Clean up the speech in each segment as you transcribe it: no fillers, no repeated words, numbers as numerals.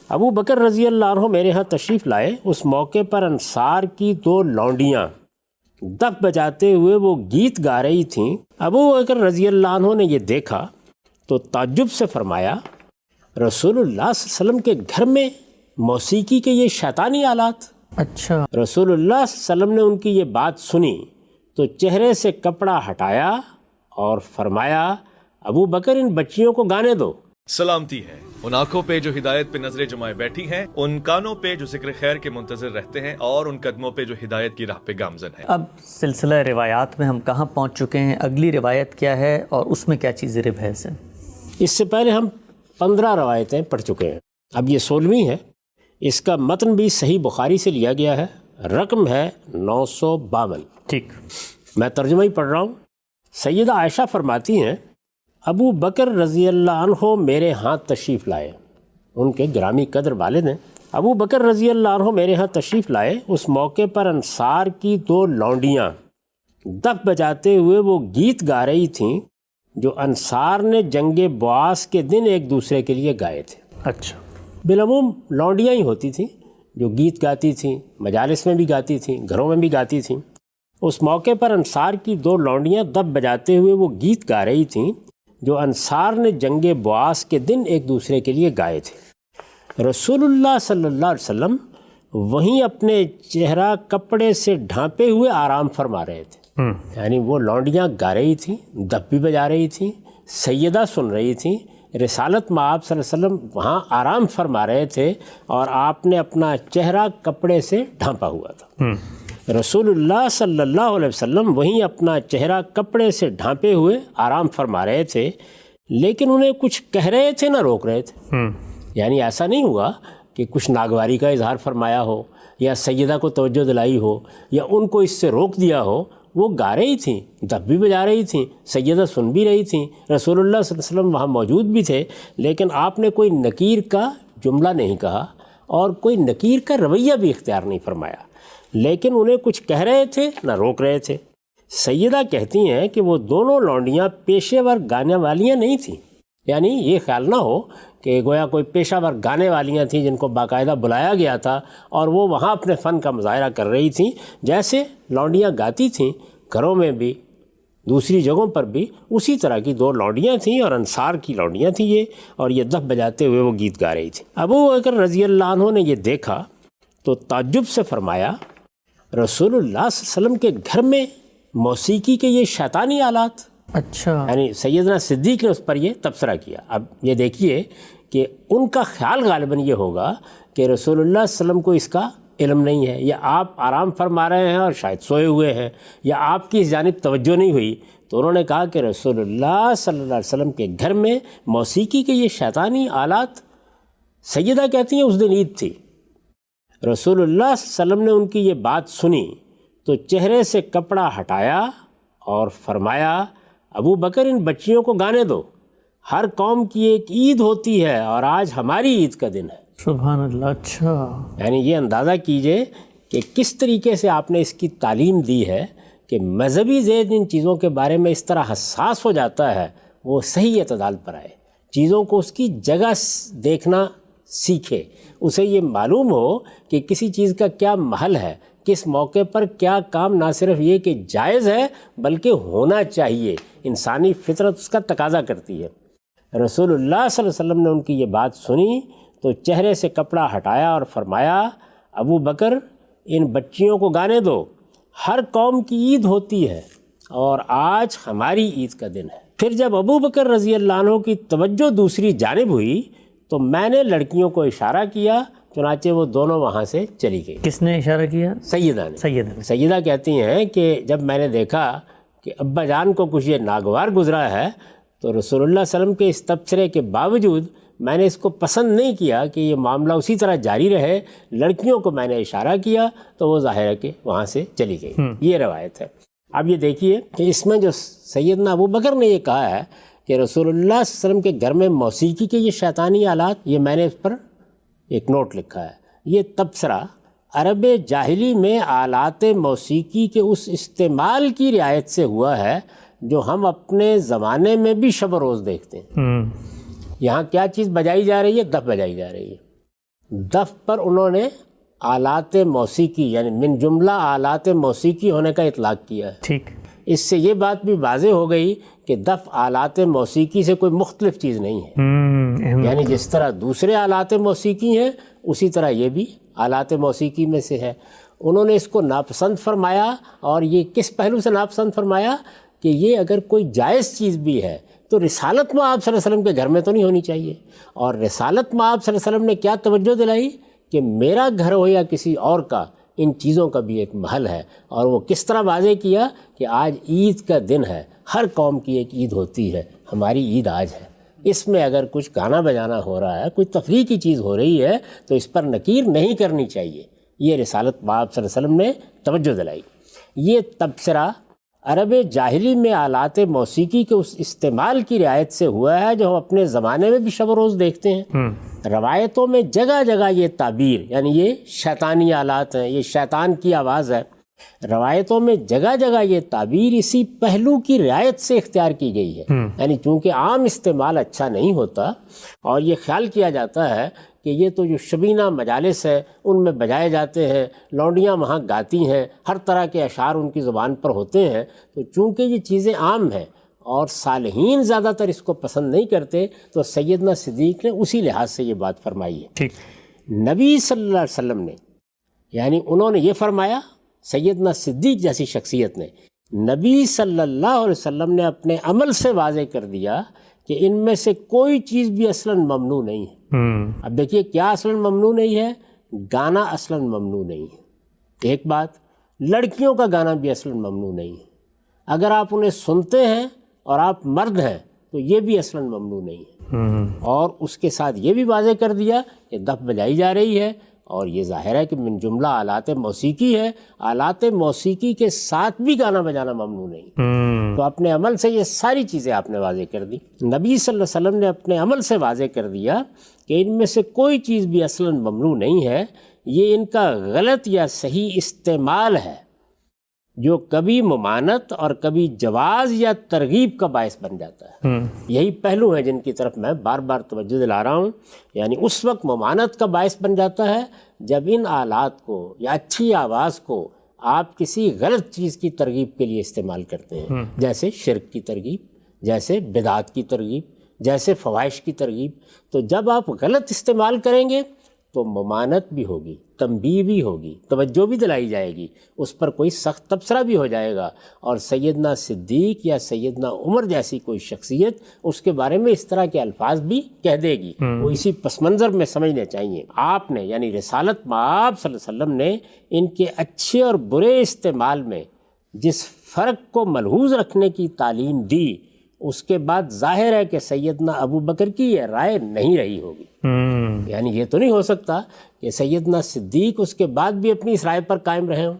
ابو بکر رضی اللہ عنہ میرے ہاں تشریف لائے۔ اس موقع پر انصار کی دو لونڈیاں دف بجاتے ہوئے وہ گیت گا رہی تھیں۔ ابو بکر رضی اللہ عنہ نے یہ دیکھا تو تعجب سے فرمایا، رسول اللہ صلی اللہ علیہ وسلم کے گھر میں موسیقی کے یہ شیطانی آلات؟ اچھا۔ رسول اللہ صلی اللہ علیہ وسلم نے ان کی یہ بات سنی تو چہرے سے کپڑا ہٹایا اور فرمایا، ابو بکر ان بچیوں کو گانے دو۔ سلامتی ہے ان آنکھوں پہ جو ہدایت پہ نظریں جمائے بیٹھی ہیں، ان کانوں پہ جو ذکر خیر کے منتظر رہتے ہیں، اور ان قدموں پہ جو ہدایت کی راہ پہ گامزن ہیں۔ اب سلسلہ روایات میں ہم کہاں پہنچ چکے ہیں؟ اگلی روایت کیا ہے اور اس میں کیا چیز بحث ہے؟ اس سے پہلے ہم 15 روایتیں پڑھ چکے ہیں، اب یہ 16ویں ہے۔ اس کا متن بھی صحیح بخاری سے لیا گیا ہے، رقم ہے 952۔ ٹھیک، میں ترجمہ ہی پڑھ رہا ہوں۔ سیدہ عائشہ فرماتی ہیں، ابو بکر رضی اللہ عنہ میرے ہاں تشریف لائے۔ ان کے گرامی قدر والد ہیں۔ ابو بکر رضی اللہ عنہ میرے ہاں تشریف لائے۔ اس موقع پر انصار کی دو لونڈیاں دف بجاتے ہوئے وہ گیت گا رہی تھیں جو انصار نے جنگ بعاث کے دن ایک دوسرے کے لیے گائے تھے۔ اچھا۔ بالعموم لونڈیاں ہی ہوتی تھیں جو گیت گاتی تھیں، مجالس میں بھی گاتی تھیں، گھروں میں بھی گاتی تھیں۔ اس موقع پر انصار کی دو لونڈیاں دف بجاتے ہوئے وہ گیت گا رہی تھیں جو انصار نے جنگ بعاث کے دن ایک دوسرے کے لیے گائے تھے۔ رسول اللہ صلی اللہ علیہ وسلم وہیں اپنے چہرہ کپڑے سے ڈھانپے ہوئے آرام فرما رہے تھے۔ یعنی وہ لونڈیاں گا رہی تھیں، دف بھی بجا رہی تھیں، سیدہ سن رہی تھیں، رسالت مآب صلی اللہ علیہ وسلم وہاں آرام فرما رہے تھے اور آپ نے اپنا چہرہ کپڑے سے ڈھانپا ہوا تھا۔ رسول اللہ صلی اللہ علیہ وسلم وہیں اپنا چہرہ کپڑے سے ڈھانپے ہوئے آرام فرما رہے تھے، لیکن انہیں کچھ کہہ رہے تھے نہ روک رہے تھے۔ یعنی ایسا نہیں ہوا کہ کچھ ناگواری کا اظہار فرمایا ہو یا سیدہ کو توجہ دلائی ہو یا ان کو اس سے روک دیا ہو۔ وہ گا رہی تھیں، دف بھی بجا رہی تھیں، سیدہ سن بھی رہی تھیں، رسول اللہ صلی اللہ علیہ وسلم وہاں موجود بھی تھے، لیکن آپ نے کوئی نکیر کا جملہ نہیں کہا اور کوئی نکیر کا رویہ بھی اختیار نہیں فرمایا، لیکن انہیں کچھ کہہ رہے تھے نہ روک رہے تھے۔ سیدہ کہتی ہیں کہ وہ دونوں لونڈیاں پیشے ور گانے والیاں نہیں تھیں، یعنی یہ خیال نہ ہو کہ گویا کوئی پیشہ ور گانے والیاں تھیں جن کو باقاعدہ بلایا گیا تھا اور وہ وہاں اپنے فن کا مظاہرہ کر رہی تھیں۔ جیسے لونڈیاں گاتی تھیں گھروں میں بھی، دوسری جگہوں پر بھی، اسی طرح کی دو لونڈیاں تھیں اور انصار کی لونڈیاں تھیں یہ، اور یہ دف بجاتے ہوئے وہ گیت گا رہی تھیں۔ ابو بکر رضی اللہ عنہ نے یہ دیکھا تو تعجب سے فرمایا، رسول اللہ صلی اللہ علیہ وسلم کے گھر میں موسیقی کے یہ شیطانی آلات؟ اچھا۔ یعنی سیدنا صدیق نے اس پر یہ تبصرہ کیا۔ اب یہ دیکھیے کہ ان کا خیال غالباً یہ ہوگا کہ رسول اللہ صلی اللہ علیہ وسلم کو اس کا علم نہیں ہے، یا آپ آرام فرما رہے ہیں اور شاید سوئے ہوئے ہیں، یا آپ کی اس جانب توجہ نہیں ہوئی۔ تو انہوں نے کہا کہ رسول اللہ صلی اللہ علیہ وسلم کے گھر میں موسیقی کے یہ شیطانی آلات؟ سیدہ کہتی ہیں اس دن عید تھی۔ رسول اللہ صلی اللہ علیہ وسلم نے ان کی یہ بات سنی تو چہرے سے کپڑا ہٹایا اور فرمایا، ابو بکر ان بچیوں کو گانے دو، ہر قوم کی ایک عید ہوتی ہے اور آج ہماری عید کا دن ہے۔ سبحان اللہ۔ اچھا، یعنی یہ اندازہ کیجئے کہ کس طریقے سے آپ نے اس کی تعلیم دی ہے کہ مذہبی ذہن ان چیزوں کے بارے میں اس طرح حساس ہو جاتا ہے، وہ صحیح اعتدال پر آئے، چیزوں کو اس کی جگہ دیکھنا سیکھے، اسے یہ معلوم ہو کہ کسی چیز کا کیا محل ہے، کس موقع پر کیا کام نہ صرف یہ کہ جائز ہے بلکہ ہونا چاہیے، انسانی فطرت اس کا تقاضا کرتی ہے۔ رسول اللہ صلی اللہ علیہ وسلم نے ان کی یہ بات سنی تو چہرے سے کپڑا ہٹایا اور فرمایا، ابو بکر ان بچیوں کو گانے دو، ہر قوم کی عید ہوتی ہے اور آج ہماری عید کا دن ہے۔ پھر جب ابو بکر رضی اللہ عنہ کی توجہ دوسری جانب ہوئی تو میں نے لڑکیوں کو اشارہ کیا، چنانچہ وہ دونوں وہاں سے چلی گئی۔ کس نے اشارہ کیا؟ سیدہ نے۔ سیدہ کہتی ہیں کہ جب میں نے دیکھا کہ ابا جان کو کچھ یہ ناگوار گزرا ہے تو رسول اللہ صلی اللہ علیہ وسلم کے اس تبصرے کے باوجود میں نے اس کو پسند نہیں کیا کہ یہ معاملہ اسی طرح جاری رہے، لڑکیوں کو میں نے اشارہ کیا تو وہ ظاہر ہے کہ وہاں سے چلی گئی۔ یہ روایت ہے۔ اب یہ دیکھیے کہ اس میں جو سیدنا ابو بکر نے یہ کہا ہے کہ رسول اللہ صلی اللہ علیہ وسلم کے گھر میں موسیقی کے یہ شیطانی آلات، یہ میں نے اس پر ایک نوٹ لکھا ہے۔ یہ تبصرہ عرب جاہلی میں آلات موسیقی کے اس استعمال کی رعایت سے ہوا ہے جو ہم اپنے زمانے میں بھی شب و روز دیکھتے ہیں۔ یہاں کیا چیز بجائی جا رہی ہے؟ دف بجائی جا رہی ہے۔ دف پر انہوں نے آلات موسیقی یعنی من جملہ آلات موسیقی ہونے کا اطلاق کیا ہے۔ ٹھیک، اس سے یہ بات بھی واضح ہو گئی کہ دف آلات موسیقی سے کوئی مختلف چیز نہیں ہے، یعنی جس طرح دوسرے آلات موسیقی ہیں اسی طرح یہ بھی آلات موسیقی میں سے ہے۔ انہوں نے اس کو ناپسند فرمایا، اور یہ کس پہلو سے ناپسند فرمایا کہ یہ اگر کوئی جائز چیز بھی ہے تو رسالت مآب صلی اللہ علیہ وسلم کے گھر میں تو نہیں ہونی چاہیے۔ اور رسالت مآب صلی اللہ علیہ وسلم نے کیا توجہ دلائی کہ میرا گھر ہو یا کسی اور کا، ان چیزوں کا بھی ایک محل ہے۔ اور وہ کس طرح واضح کیا کہ آج عید کا دن ہے، ہر قوم کی ایک عید ہوتی ہے، ہماری عید آج ہے، اس میں اگر کچھ گانا بجانا ہو رہا ہے، کوئی تفریح کی چیز ہو رہی ہے تو اس پر نکیر نہیں کرنی چاہیے۔ یہ رسالت مآب صلی اللہ علیہ وسلم نے توجہ دلائی۔ یہ تبصرہ عرب جاہلی میں آلات موسیقی کے اس استعمال کی رعایت سے ہوا ہے جو ہم اپنے زمانے میں بھی شب و روز دیکھتے ہیں۔ روایتوں میں جگہ جگہ یہ تعبیر، یعنی یہ شیطانی آلات ہیں، یہ شیطان کی آواز ہے، روایتوں میں جگہ جگہ یہ تعبیر اسی پہلو کی رعایت سے اختیار کی گئی ہے۔ یعنی چونکہ عام استعمال اچھا نہیں ہوتا اور یہ خیال کیا جاتا ہے کہ یہ تو جو شبینہ مجالس ہے ان میں بجائے جاتے ہیں، لونڈیاں وہاں گاتی ہیں، ہر طرح کے اشعار ان کی زبان پر ہوتے ہیں، تو چونکہ یہ چیزیں عام ہیں اور صالحین زیادہ تر اس کو پسند نہیں کرتے، تو سیدنا صدیق نے اسی لحاظ سے یہ بات فرمائی ہے۔ ٹھیک، نبی صلی اللہ علیہ وسلم نے، یعنی انہوں نے یہ فرمایا، سیدنا صدیق جیسی شخصیت نے، نبی صلی اللہ علیہ وسلم نے اپنے عمل سے واضح کر دیا کہ ان میں سے کوئی چیز بھی اصلاً ممنوع نہیں ہے۔ اب دیکھیے کیا اصلاً ممنوع نہیں ہے؟ گانا اصلاً ممنوع نہیں ہے، ایک بات۔ لڑکیوں کا گانا بھی اصلاً ممنوع نہیں ہے، اگر آپ انہیں سنتے ہیں اور آپ مرد ہیں تو یہ بھی اصلاً ممنوع نہیں ہے۔ اور اس کے ساتھ یہ بھی واضح کر دیا کہ دف بجائی جا رہی ہے، اور یہ ظاہر ہے کہ من جملہ آلات موسیقی ہے، آلات موسیقی کے ساتھ بھی گانا بجانا ممنوع نہیں۔ تو اپنے عمل سے یہ ساری چیزیں آپ نے واضح کر دی۔ نبی صلی اللہ علیہ وسلم نے اپنے عمل سے واضح کر دیا کہ ان میں سے کوئی چیز بھی اصلاً ممنوع نہیں ہے، یہ ان کا غلط یا صحیح استعمال ہے جو کبھی ممانعت اور کبھی جواز یا ترغیب کا باعث بن جاتا ہے۔ یہی پہلو ہیں جن کی طرف میں بار بار توجہ دلا رہا ہوں، یعنی اس وقت ممانعت کا باعث بن جاتا ہے جب ان آلات کو یا اچھی آواز کو آپ کسی غلط چیز کی ترغیب کے لیے استعمال کرتے ہیں، جیسے شرک کی ترغیب، جیسے بدعات کی ترغیب، جیسے فواحش کی ترغیب۔ تو جب آپ غلط استعمال کریں گے تو ممانعت بھی ہوگی، تنبیہ بھی ہوگی، توجہ بھی دلائی جائے گی، اس پر کوئی سخت تبصرہ بھی ہو جائے گا، اور سیدنا صدیق یا سیدنا عمر جیسی کوئی شخصیت اس کے بارے میں اس طرح کے الفاظ بھی کہہ دے گی۔ وہ اسی پس منظر میں سمجھنے چاہیے۔ آپ نے یعنی رسالت مآب صلی اللہ علیہ وسلم نے ان کے اچھے اور برے استعمال میں جس فرق کو ملحوظ رکھنے کی تعلیم دی، اس کے بعد ظاہر ہے کہ سیدنا ابو بکر کی یہ رائے نہیں رہی ہوگی۔ یعنی یہ تو نہیں ہو سکتا کہ سیدنا صدیق اس کے بعد بھی اپنی اس رائے پر قائم رہے ہوں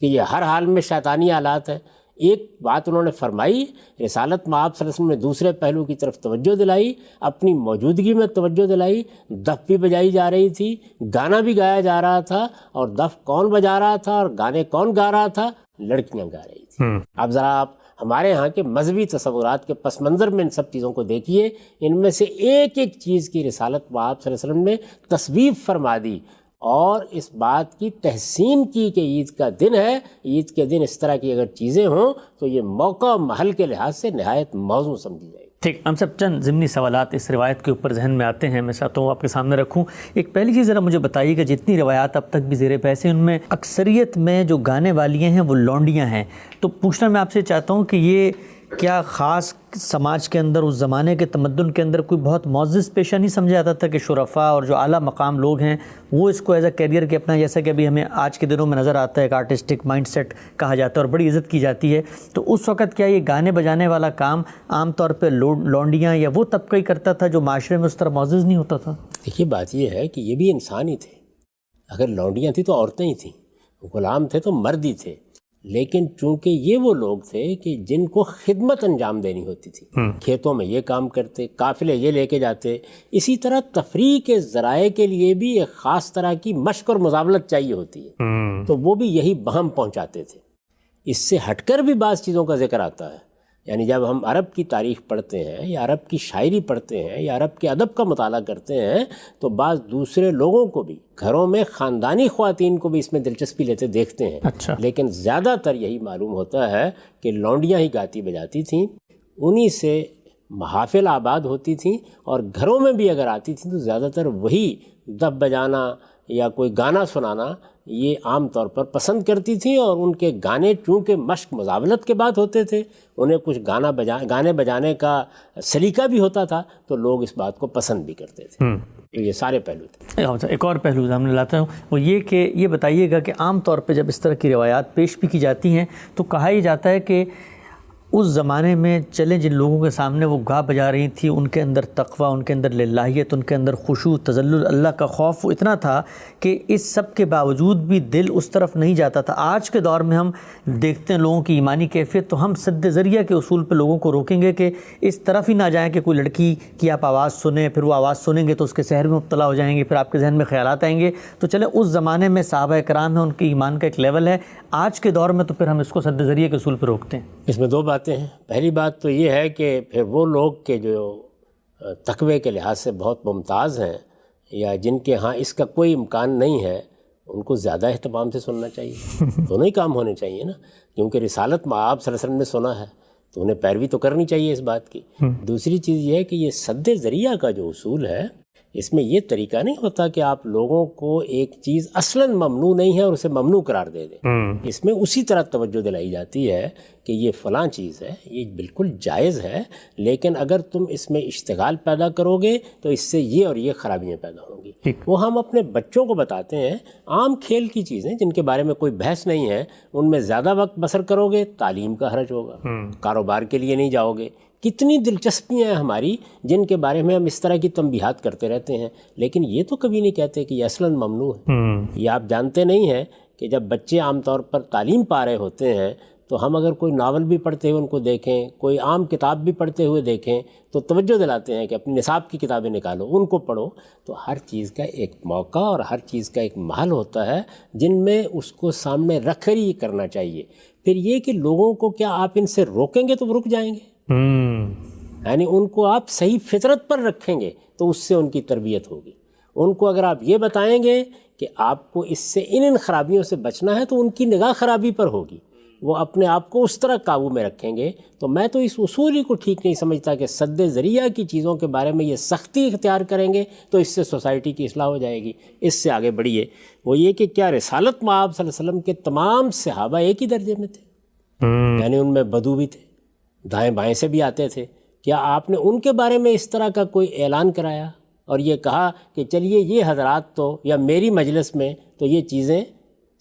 کہ یہ ہر حال میں شیطانی آلات ہے۔ ایک بات انہوں نے فرمائی، رسالت مآب صلی اللہ علیہ وسلم نے دوسرے پہلو کی طرف توجہ دلائی، اپنی موجودگی میں توجہ دلائی، دف بھی بجائی جا رہی تھی، گانا بھی گایا جا رہا تھا، اور دف کون بجا رہا تھا اور گانے کون گا رہا تھا؟ لڑکیاں گا رہی تھیں۔ اب ذرا آپ ہمارے ہاں کے مذہبی تصورات کے پس منظر میں ان سب چیزوں کو دیکھیے، ان میں سے ایک ایک چیز کی رسالت مآب صلی اللہ علیہ وسلم نے تصویب فرما دی اور اس بات کی تحسین کی کہ عید کا دن ہے، عید کے دن اس طرح کی اگر چیزیں ہوں تو یہ موقع و محل کے لحاظ سے نہایت موزوں سمجھی جائے گی۔ ٹھیک، ہم سب چند ضمنی سوالات اس روایت کے اوپر ذہن میں آتے ہیں، میں چاہتا ہوں آپ کے سامنے رکھوں۔ ایک پہلی چیز ذرا مجھے بتائیے کہ جتنی روایات اب تک بھی زیر بحث ہیں ان میں اکثریت میں جو گانے والی ہیں وہ لونڈیاں ہیں، تو پوچھنا میں آپ سے چاہتا ہوں کہ یہ کیا خاص سماج کے اندر اس زمانے کے تمدن کے اندر کوئی بہت معزز پیشہ نہیں سمجھا جاتا تھا کہ شرفاء اور جو اعلیٰ مقام لوگ ہیں وہ اس کو ایز اے کیریئر کے اپنا، جیسا کہ ابھی ہمیں آج کے دنوں میں نظر آتا ہے ایک آرٹسٹک مائنڈ سیٹ کہا جاتا ہے اور بڑی عزت کی جاتی ہے، تو اس وقت کیا یہ گانے بجانے والا کام عام طور پہ لونڈیاں یا وہ طبقہ ہی کرتا تھا جو معاشرے میں اس طرح معزز نہیں ہوتا تھا؟ دیکھیے بات یہ ہے کہ یہ بھی انسان ہی تھے، اگر لونڈیاں تھیں تو عورتیں ہی تھیں، غلام تھے تو مرد ہی تھے، لیکن چونکہ یہ وہ لوگ تھے کہ جن کو خدمت انجام دینی ہوتی تھی، کھیتوں میں یہ کام کرتے، قافلے یہ لے کے جاتے، اسی طرح تفریح کے ذرائع کے لیے بھی ایک خاص طرح کی مشق اور مزاولت چاہیے ہوتی ہے، تو وہ بھی یہی بہم پہنچاتے تھے۔ اس سے ہٹ کر بھی بعض چیزوں کا ذکر آتا ہے، یعنی جب ہم عرب کی تاریخ پڑھتے ہیں یا عرب کی شاعری پڑھتے ہیں یا عرب کے ادب کا مطالعہ کرتے ہیں تو بعض دوسرے لوگوں کو بھی گھروں میں خاندانی خواتین کو بھی اس میں دلچسپی لیتے دیکھتے ہیں. اچھا. لیکن زیادہ تر یہی معلوم ہوتا ہے کہ لونڈیاں ہی گاتی بجاتی تھیں، انہی سے محافل آباد ہوتی تھیں، اور گھروں میں بھی اگر آتی تھیں تو زیادہ تر وہی دف بجانا یا کوئی گانا سنانا یہ عام طور پر پسند کرتی تھیں. اور ان کے گانے چونکہ مشق مزاولت کے بعد ہوتے تھے، انہیں کچھ گانے بجانے کا سلیقہ بھی ہوتا تھا، تو لوگ اس بات کو پسند بھی کرتے تھے. یہ سارے پہلو تھے. ایک اور پہلو سامنے لاتا ہوں، وہ یہ کہ یہ بتائیے گا کہ عام طور پہ جب اس طرح کی روایات پیش بھی کی جاتی ہیں تو کہا یہ جاتا ہے کہ اس زمانے میں چلیں جن لوگوں کے سامنے وہ گا بجا رہی تھی، ان کے اندر تقویٰ، ان کے اندر للہیت، ان کے اندر خشوع، تذلل، اللہ کا خوف اتنا تھا کہ اس سب کے باوجود بھی دل اس طرف نہیں جاتا تھا. آج کے دور میں ہم دیکھتے ہیں لوگوں کی ایمانی کیفیت، تو ہم سد ذریعہ کے اصول پہ لوگوں کو روکیں گے کہ اس طرف ہی نہ جائیں کہ کوئی لڑکی کی آپ آواز سنیں، پھر وہ آواز سنیں گے تو اس کے سحر میں مبتلا ہو جائیں گے، پھر آپ کے ذہن میں خیالات آئیں گے. تو چلیں اس زمانے میں صحابہ کرام ہیں، ان کے ایمان کا ایک لیول ہے. آج کے دور میں تو پھر ہم اس کو سد ذریعہ کے اصول پہ روکتے ہیں. اس میں دو باتیں ہیں. پہلی بات تو یہ ہے کہ پھر وہ لوگ کہ جو تقوی کے لحاظ سے بہت ممتاز ہیں یا جن کے ہاں اس کا کوئی امکان نہیں ہے، ان کو زیادہ اہتمام سے سننا چاہیے. دونوں ہی کام ہونے چاہیے نا، کیونکہ رسالت مآب صلی اللہ علیہ وسلم نے سنا ہے تو انہیں پیروی تو کرنی چاہیے اس بات کی. دوسری چیز یہ ہے کہ یہ سد ذریعہ کا جو اصول ہے، اس میں یہ طریقہ نہیں ہوتا کہ آپ لوگوں کو ایک چیز اصلاً ممنوع نہیں ہے اور اسے ممنوع قرار دے دیں. اس میں اسی طرح توجہ دلائی جاتی ہے کہ یہ فلاں چیز ہے، یہ بالکل جائز ہے، لیکن اگر تم اس میں اشتغال پیدا کرو گے تو اس سے یہ اور یہ خرابیاں پیدا ہوں گی. وہ ہم اپنے بچوں کو بتاتے ہیں. عام کھیل کی چیزیں جن کے بارے میں کوئی بحث نہیں ہے، ان میں زیادہ وقت بسر کرو گے تعلیم کا حرج ہوگا، کاروبار کے لیے نہیں جاؤ گے. کتنی دلچسپیاں ہیں ہماری جن کے بارے میں ہم اس طرح کی تنبیہات کرتے رہتے ہیں، لیکن یہ تو کبھی نہیں کہتے کہ یہ اصلاً ممنوع ہے. یہ آپ جانتے نہیں ہیں کہ جب بچے عام طور پر تعلیم پا رہے ہوتے ہیں تو ہم اگر کوئی ناول بھی پڑھتے ہوئے ان کو دیکھیں، کوئی عام کتاب بھی پڑھتے ہوئے دیکھیں تو توجہ دلاتے ہیں کہ اپنی نصاب کی کتابیں نکالو، ان کو پڑھو. تو ہر چیز کا ایک موقع اور ہر چیز کا ایک محل ہوتا ہے جن میں اس کو سامنے رکھ کر ہی کرنا چاہیے. پھر یہ کہ لوگوں کو کیا آپ ان سے روکیں گے تو وہ رک جائیں گے؟ یعنی ان کو آپ صحیح فطرت پر رکھیں گے تو اس سے ان کی تربیت ہوگی. ان کو اگر آپ یہ بتائیں گے کہ آپ کو اس سے ان خرابیوں سے بچنا ہے تو ان کی نگاہ خرابی پر ہوگی، وہ اپنے آپ کو اس طرح قابو میں رکھیں گے. تو میں تو اس اصول ہی کو ٹھیک نہیں سمجھتا کہ سد ذریعہ کی چیزوں کے بارے میں یہ سختی اختیار کریں گے تو اس سے سوسائٹی کی اصلاح ہو جائے گی. اس سے آگے بڑھیے. وہ یہ کہ کیا رسالت مآب صلی اللہ علیہ وسلم کے تمام صحابہ ایک ہی درجے میں تھے؟ یعنی ان میں بدو بھی تھے، دائیں بائیں سے بھی آتے تھے. کیا آپ نے ان کے بارے میں اس طرح کا کوئی اعلان کرایا اور یہ کہا کہ چلیے یہ حضرات تو یا میری مجلس میں تو یہ چیزیں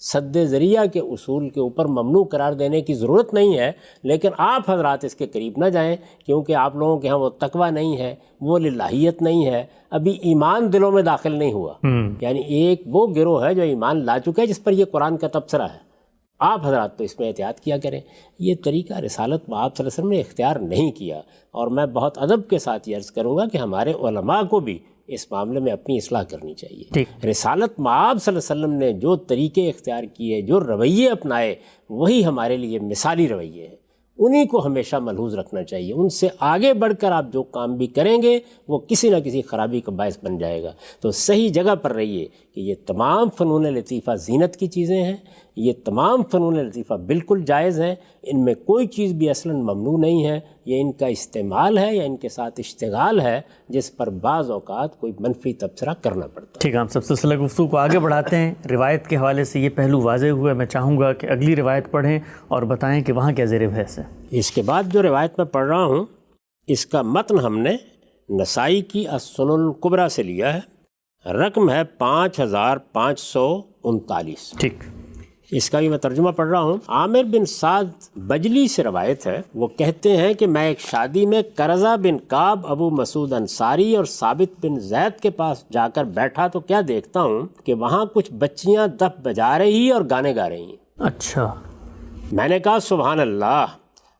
سد ذریعہ کے اصول کے اوپر ممنوع قرار دینے کی ضرورت نہیں ہے، لیکن آپ حضرات اس کے قریب نہ جائیں کیونکہ آپ لوگوں کے ہاں وہ تقویٰ نہیں ہے، وہ للہیت نہیں ہے، ابھی ایمان دلوں میں داخل نہیں ہوا. یعنی ایک وہ گروہ ہے جو ایمان لا چکا ہے جس پر یہ قرآن کا تبصرہ ہے. آپ حضرات تو اس میں احتیاط کیا کریں. یہ طریقہ رسالت مآب صلی اللہ علیہ وسلم نے اختیار نہیں کیا. اور میں بہت ادب کے ساتھ یہ عرض کروں گا کہ ہمارے علماء کو بھی اس معاملے میں اپنی اصلاح کرنی چاہیے. رسالت مآب صلی اللہ علیہ وسلم نے جو طریقے اختیار کیے، جو رویے اپنائے، وہی ہمارے لیے مثالی رویے ہیں. انہی کو ہمیشہ ملحوظ رکھنا چاہیے. ان سے آگے بڑھ کر آپ جو کام بھی کریں گے وہ کسی نہ کسی خرابی کا باعث بن جائے گا. تو صحیح جگہ پر رہیے کہ یہ تمام فنون لطیفہ زینت کی چیزیں ہیں، یہ تمام فنون لطیفہ بالکل جائز ہیں، ان میں کوئی چیز بھی اصلاً ممنوع نہیں ہے. یہ ان کا استعمال ہے یا ان کے ساتھ اشتغال ہے جس پر بعض اوقات کوئی منفی تبصرہ کرنا پڑتا ہے. ٹھیک ہے، ہم سب سلسلہ گفتگو کو آگے بڑھاتے ہیں. روایت کے حوالے سے یہ پہلو واضح ہوا. میں چاہوں گا کہ اگلی روایت پڑھیں اور بتائیں کہ وہاں کیا زیر بحث ہے. اس کے بعد جو روایت میں پڑھ رہا ہوں اس کا متن ہم نے نسائی کی السنن الکبریٰ سے لیا ہے. رقم ہے 5539. ٹھیک، اس کا بھی میں ترجمہ پڑھ رہا ہوں. عامر بن سعد بجلی سے روایت ہے. وہ کہتے ہیں کہ میں ایک شادی میں قرظہ بن کعب، ابو مسعود انصاری اور ثابت بن زید کے پاس جا کر بیٹھا تو کیا دیکھتا ہوں کہ وہاں کچھ بچیاں دف بجا رہی اور گانے گا رہی ہیں. اچھا. میں نے کہا سبحان اللہ،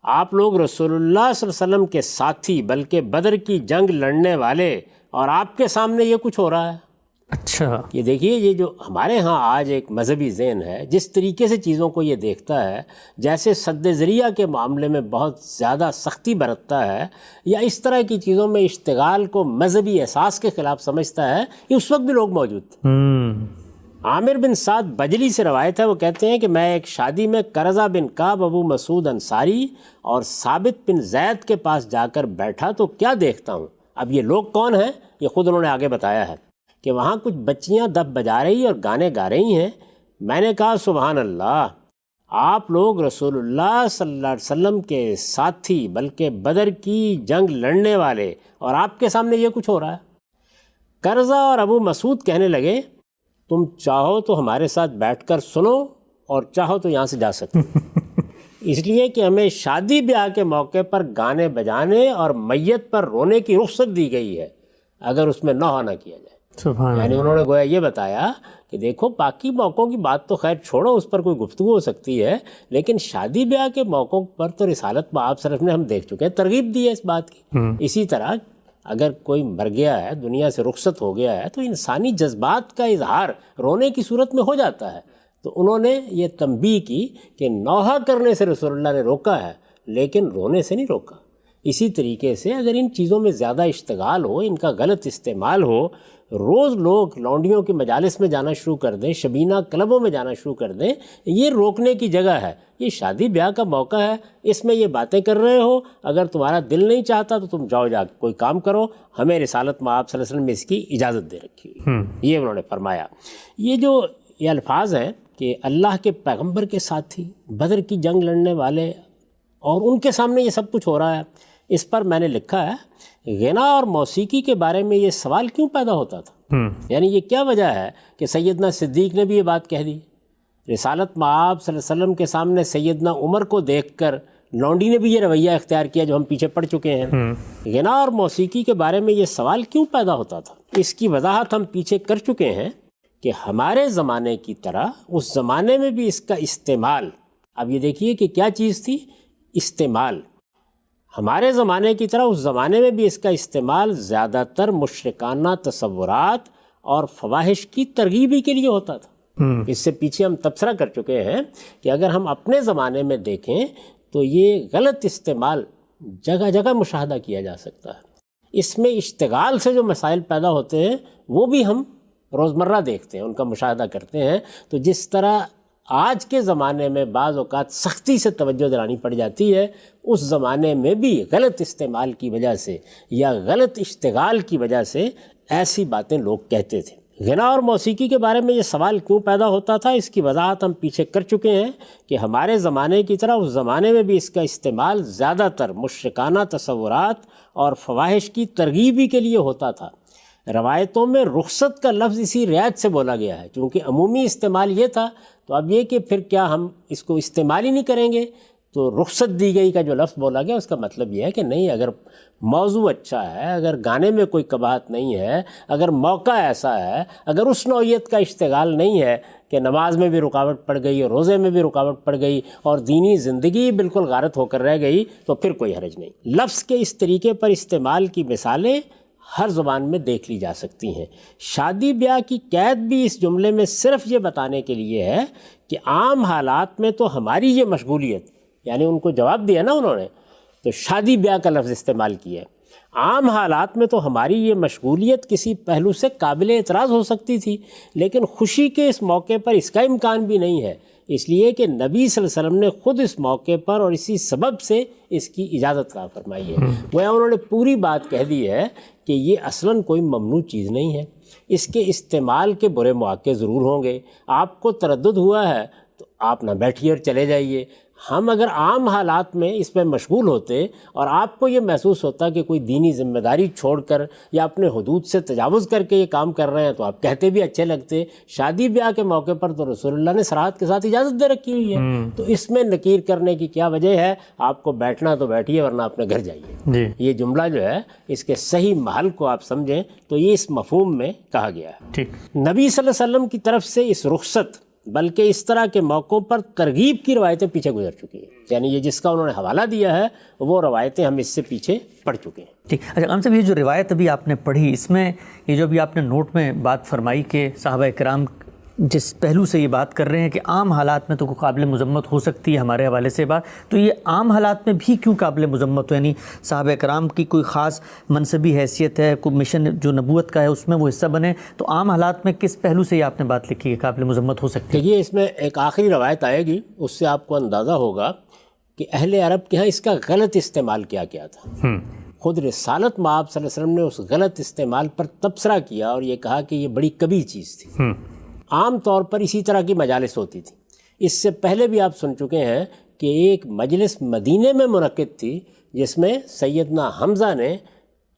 آپ لوگ رسول اللہ صلی اللہ علیہ وسلم کے ساتھی بلکہ بدر کی جنگ لڑنے والے اور آپ کے سامنے یہ کچھ ہو رہا ہے. اچھا، یہ دیکھیے، یہ جو ہمارے ہاں آج ایک مذہبی ذہن ہے، جس طریقے سے چیزوں کو یہ دیکھتا ہے، جیسے سد ذریعہ کے معاملے میں بہت زیادہ سختی برتتا ہے، یا اس طرح کی چیزوں میں اشتغال کو مذہبی احساس کے خلاف سمجھتا ہے، یہ اس وقت بھی لوگ موجود تھے۔ عامر بن سعد بجلی سے روایت ہے، وہ کہتے ہیں کہ میں ایک شادی میں قرظہ بن کعب، ابو مسعود انصاری اور ثابت بن زید کے پاس جا کر بیٹھا تو کیا دیکھتا ہوں، اب یہ لوگ کون ہیں یہ خود انہوں نے آگے بتایا ہے، کہ وہاں کچھ بچیاں دف بجا رہی اور گانے گا رہی ہیں۔ میں نے کہا سبحان اللہ، آپ لوگ رسول اللہ صلی اللہ علیہ وسلم کے ساتھی، بلکہ بدر کی جنگ لڑنے والے، اور آپ کے سامنے یہ کچھ ہو رہا ہے۔ قرظہ اور ابو مسعود کہنے لگے تم چاہو تو ہمارے ساتھ بیٹھ کر سنو اور چاہو تو یہاں سے جا سکتے، اس لیے کہ ہمیں شادی بیاہ کے موقع پر گانے بجانے اور میت پر رونے کی رخصت دی گئی ہے اگر اس میں نوحہ نہ کیا جائے۔ سبحان یعنی انہوں نے گویا یہ بتایا کہ دیکھو باقی موقعوں کی بات تو خیر چھوڑو، اس پر کوئی گفتگو ہو سکتی ہے، لیکن شادی بیاہ کے موقعوں پر تو رسالت آپ صرف نے ہم دیکھ چکے ہیں، ترغیب دی ہے اس بات کی۔ اسی طرح اگر کوئی مر گیا ہے، دنیا سے رخصت ہو گیا ہے، تو انسانی جذبات کا اظہار رونے کی صورت میں ہو جاتا ہے۔ تو انہوں نے یہ تنبیہ کی کہ نوحہ کرنے سے رسول اللہ نے روکا ہے، لیکن رونے سے نہیں روکا۔ اسی طریقے سے اگر ان چیزوں میں زیادہ اشتغال ہو، ان کا غلط استعمال ہو، روز لوگ لونڈیوں کی مجالس میں جانا شروع کر دیں، شبینہ کلبوں میں جانا شروع کر دیں، یہ روکنے کی جگہ ہے۔ یہ شادی بیاہ کا موقع ہے، اس میں یہ باتیں کر رہے ہو، اگر تمہارا دل نہیں چاہتا تو تم جاؤ، جا کے کوئی کام کرو، ہمیں رسالت میں آپ صلی اللہ علیہ وسلم میں اس کی اجازت دے رکھی ہوئی، یہ انہوں نے فرمایا۔ یہ جو یہ الفاظ ہیں کہ اللہ کے پیغمبر کے ساتھی، بدر کی جنگ لڑنے والے، اور ان کے سامنے یہ سب کچھ ہو رہا ہے، اس پر میں نے لکھا ہے غنا اور موسیقی کے بارے میں یہ سوال کیوں پیدا ہوتا تھا، یعنی یہ کیا وجہ ہے کہ سیدنا صدیق نے بھی یہ بات کہہ دی، رسالت مآب صلی اللہ علیہ وسلم کے سامنے سیدنا عمر کو دیکھ کر لونڈی نے بھی یہ رویہ اختیار کیا جو ہم پیچھے پڑ چکے ہیں۔ غنا اور موسیقی کے بارے میں یہ سوال کیوں پیدا ہوتا تھا، اس کی وضاحت ہم پیچھے کر چکے ہیں کہ ہمارے زمانے کی طرح اس زمانے میں بھی اس کا استعمال، اب یہ دیکھیے کہ کیا چیز تھی، استعمال، ہمارے زمانے کی طرح اس زمانے میں بھی اس کا استعمال زیادہ تر مشرکانہ تصورات اور فواحش کی ترغیب ہی کے لیے ہوتا تھا۔ اس سے پیچھے ہم تبصرہ کر چکے ہیں کہ اگر ہم اپنے زمانے میں دیکھیں تو یہ غلط استعمال جگہ جگہ مشاہدہ کیا جا سکتا ہے۔ اس میں اشتغال سے جو مسائل پیدا ہوتے ہیں وہ بھی ہم روزمرہ دیکھتے ہیں، ان کا مشاہدہ کرتے ہیں۔ تو جس طرح آج کے زمانے میں بعض اوقات سختی سے توجہ دلانی پڑ جاتی ہے، اس زمانے میں بھی غلط استعمال کی وجہ سے یا غلط اشتغال کی وجہ سے ایسی باتیں لوگ کہتے تھے۔ غنا اور موسیقی کے بارے میں یہ سوال کیوں پیدا ہوتا تھا، اس کی وضاحت ہم پیچھے کر چکے ہیں کہ ہمارے زمانے کی طرح اس زمانے میں بھی اس کا استعمال زیادہ تر مشرکانہ تصورات اور فواحش کی ترغیب ہی کے لیے ہوتا تھا۔ روایتوں میں رخصت کا لفظ اسی رعایت سے بولا گیا ہے، چونکہ عمومی استعمال یہ تھا، تو اب یہ کہ پھر کیا ہم اس کو استعمال ہی نہیں کریں گے، تو رخصت دی گئی کا جو لفظ بولا گیا اس کا مطلب یہ ہے کہ نہیں، اگر موضوع اچھا ہے، اگر گانے میں کوئی قباحت نہیں ہے، اگر موقع ایسا ہے، اگر اس نوعیت کا اشتغال نہیں ہے کہ نماز میں بھی رکاوٹ پڑ گئی اور روزے میں بھی رکاوٹ پڑ گئی اور دینی زندگی بالکل غارت ہو کر رہ گئی، تو پھر کوئی حرج نہیں۔ لفظ کے اس طریقے پر استعمال کی مثالیں ہر زبان میں دیکھ لی جا سکتی ہیں۔ شادی بیاہ کی قید بھی اس جملے میں صرف یہ بتانے کے لیے ہے کہ عام حالات میں تو ہماری یہ مشغولیت، یعنی ان کو جواب دیا نا انہوں نے، تو شادی بیاہ کا لفظ استعمال کیا ہے، عام حالات میں تو ہماری یہ مشغولیت کسی پہلو سے قابل اعتراض ہو سکتی تھی، لیکن خوشی کے اس موقع پر اس کا امکان بھی نہیں ہے، اس لیے کہ نبی صلی اللہ علیہ وسلم نے خود اس موقع پر اور اسی سبب سے اس کی اجازت کا فرمائی ہے۔ گویا انہوں نے پوری بات کہہ دی ہے کہ یہ اصلاً کوئی ممنوع چیز نہیں ہے، اس کے استعمال کے برے مواقع ضرور ہوں گے، آپ کو تردد ہوا ہے تو آپ نہ بیٹھیے اور چلے جائیے۔ ہم اگر عام حالات میں اس میں مشغول ہوتے اور آپ کو یہ محسوس ہوتا کہ کوئی دینی ذمہ داری چھوڑ کر یا اپنے حدود سے تجاوز کر کے یہ کام کر رہے ہیں تو آپ کہتے بھی اچھے لگتے۔ شادی بیاہ کے موقع پر تو رسول اللہ نے صراحت کے ساتھ اجازت دے رکھی ہوئی ہے، تو اس میں نکیر کرنے کی کیا وجہ ہے؟ آپ کو بیٹھنا تو بیٹھیے ورنہ اپنے گھر جائیے۔ یہ جملہ جو ہے اس کے صحیح محل کو آپ سمجھیں تو یہ اس مفہوم میں کہا گیا ہے۔ ٹھیک، نبی صلی اللہ علیہ وسلم کی طرف سے اس رخصت بلکہ اس طرح کے موقعوں پر ترغیب کی روایتیں پیچھے گزر چکی ہیں. یعنی یہ جس کا انہوں نے حوالہ دیا ہے وہ روایتیں ہم اس سے پیچھے پڑ چکے ہیں. ٹھیک. اچھا قائم صاحب، یہ جو روایت ابھی آپ نے پڑھی، اس میں یہ جو ابھی آپ نے نوٹ میں بات فرمائی کہ صحابہ کرام جس پہلو سے یہ بات کر رہے ہیں کہ عام حالات میں تو کوئی قابل مذمت ہو سکتی ہے ہمارے حوالے سے بات، تو یہ عام حالات میں بھی کیوں قابل مذمت ہو؟ یعنی صحابہ کرام کی کوئی خاص منصبی حیثیت ہے، کوئی مشن جو نبوت کا ہے اس میں وہ حصہ بنے، تو عام حالات میں کس پہلو سے یہ آپ نے بات لکھی ہے قابل مذمت ہو سکتی ہے؟ دیکھیے اس میں ایک آخری روایت آئے گی، اس سے آپ کو اندازہ ہوگا کہ اہل عرب کے ہاں اس کا غلط استعمال کیا تھا. خود رسالت مآب صلی اللہ علیہ وسلم نے اس غلط استعمال پر تبصرہ کیا اور یہ کہا کہ یہ بڑی کبیر چیز تھی. عام طور پر اسی طرح کی مجالس ہوتی تھی. اس سے پہلے بھی آپ سن چکے ہیں کہ ایک مجلس مدینے میں منعقد تھی جس میں سیدنا حمزہ نے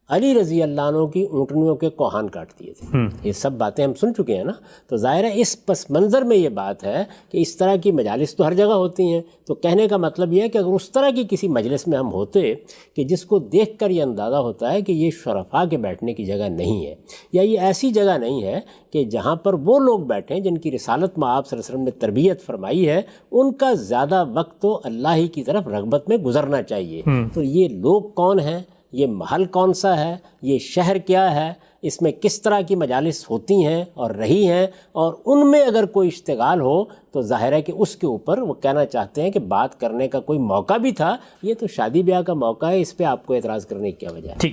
علی رضی اللہ عنہ کی اونٹنیوں کے کوہان کاٹ دیے تھے. یہ سب باتیں ہم سن چکے ہیں نا. تو ظاہر ہے اس پس منظر میں یہ بات ہے کہ اس طرح کی مجالس تو ہر جگہ ہوتی ہیں. تو کہنے کا مطلب یہ ہے کہ اگر اس طرح کی کسی مجلس میں ہم ہوتے کہ جس کو دیکھ کر یہ اندازہ ہوتا ہے کہ یہ شرفاء کے بیٹھنے کی جگہ نہیں ہے، یا یہ ایسی جگہ نہیں ہے کہ جہاں پر وہ لوگ بیٹھیں جن کی رسالت مآب صلی اللہ علیہ وسلم نے تربیت فرمائی ہے، ان کا زیادہ وقت تو اللہ ہی کی طرف رغبت میں گزرنا چاہیے. تو یہ لوگ کون ہیں، یہ محل کون سا ہے، یہ شہر کیا ہے، اس میں کس طرح کی مجالس ہوتی ہیں اور رہی ہیں، اور ان میں اگر کوئی اشتغال ہو تو ظاہر ہے کہ اس کے اوپر وہ کہنا چاہتے ہیں کہ بات کرنے کا کوئی موقع بھی تھا. یہ تو شادی بیاہ کا موقع ہے، اس پہ آپ کو اعتراض کرنے کی کیا وجہ ہے؟